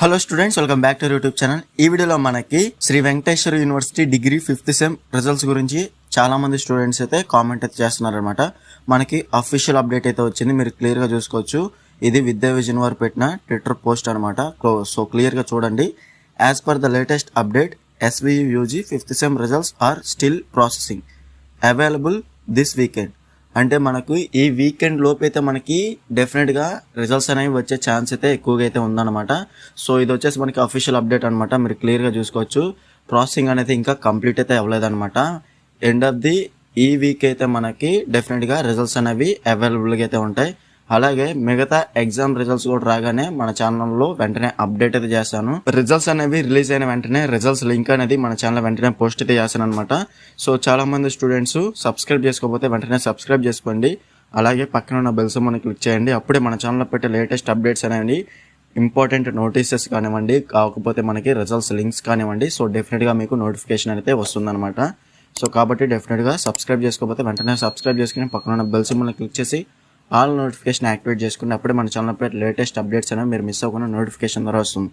Hello students, welcome back to YouTube channel. ఈ వీడియోలో మనకి Sri Venkateswara university degree 5th sem results గురించి చాలా మంది స్టూడెంట్స్ అయితే కామెంట్ అయితే చేస్తున్నారనమాట. మనకి అఫీషియల్ అప్డేట్ అయితే వచ్చింది, మీరు క్లియర్గా చూసుకోవచ్చు. ఇది విద్యా విజన్ వారు పెట్టిన ట్విట్టర్ పోస్ట్ అనమాట. సో క్లియర్గా చూడండి. As per the latest update, SVU UG 5th sem results are still processing, available this weekend. అంటే మనకు ఈ వీకెండ్ లోపు అయితే మనకి డెఫినెట్గా రిజల్ట్స్ అనేవి వచ్చే ఛాన్స్ అయితే ఎక్కువగా అయితే ఉందన్నమాట. సో ఇది వచ్చేసి మనకి అఫీషియల్ అప్డేట్ అనమాట, మీరు క్లియర్గా చూసుకోవచ్చు. ప్రాసెసింగ్ అనేది ఇంకా కంప్లీట్ అయితే అవ్వలేదన్నమాట. ఎండ్ ఆఫ్ ది ఈ వీక్ అయితే మనకి డెఫినెట్గా రిజల్ట్స్ అనేవి అవైలబుల్గా అయితే ఉంటాయి. అలాగే మిగతా ఎగ్జామ్ రిజల్ట్స్ కూడా రాగానే మన ఛానల్లో వెంటనే అప్డేట్ అయితే చేస్తాను. రిజల్ట్స్ అనేవి రిలీజ్ అయిన వెంటనే రిజల్ట్స్ లింక్ అనేది మన ఛానల్ వెంటనే పోస్ట్ అయితే చేస్తాను అనమాట. సో చాలా మంది స్టూడెంట్స్ సబ్స్క్రైబ్ చేసుకోకపోతే వెంటనే సబ్స్క్రైబ్ చేసుకోండి. అలాగే పక్కన ఉన్న బెల్ సింబల్ని క్లిక్ చేయండి. అప్పుడే మన ఛానల్లో పెట్టే లేటెస్ట్ అప్డేట్స్ అనేవి, ఇంపార్టెంట్ నోటీసెస్ కానివ్వండి, కాకపోతే మనకి రిజల్ట్స్ లింక్స్ కానివ్వండి, సో డెఫినెట్గా మీకు నోటిఫికేషన్ అయితే వస్తుందన్నమాట. సో కాబట్టి డెఫినెట్గా సబ్స్క్రైబ్ చేసుకోకపోతే వెంటనే సబ్స్క్రైబ్ చేసుకుని పక్కన ఉన్న బెల్ సింబల్ని క్లిక్ చేసి ఆల్ నోటిఫికేషన్ యాక్టివేట్ చేసుకుని అప్పుడే మన ఛానల్ పై లేటెస్ట్ అప్డేట్స్ అనేవి మీరు మిస్ అవ్వకుండా నోటిఫికేషన్ ద్వారా వస్తుంది.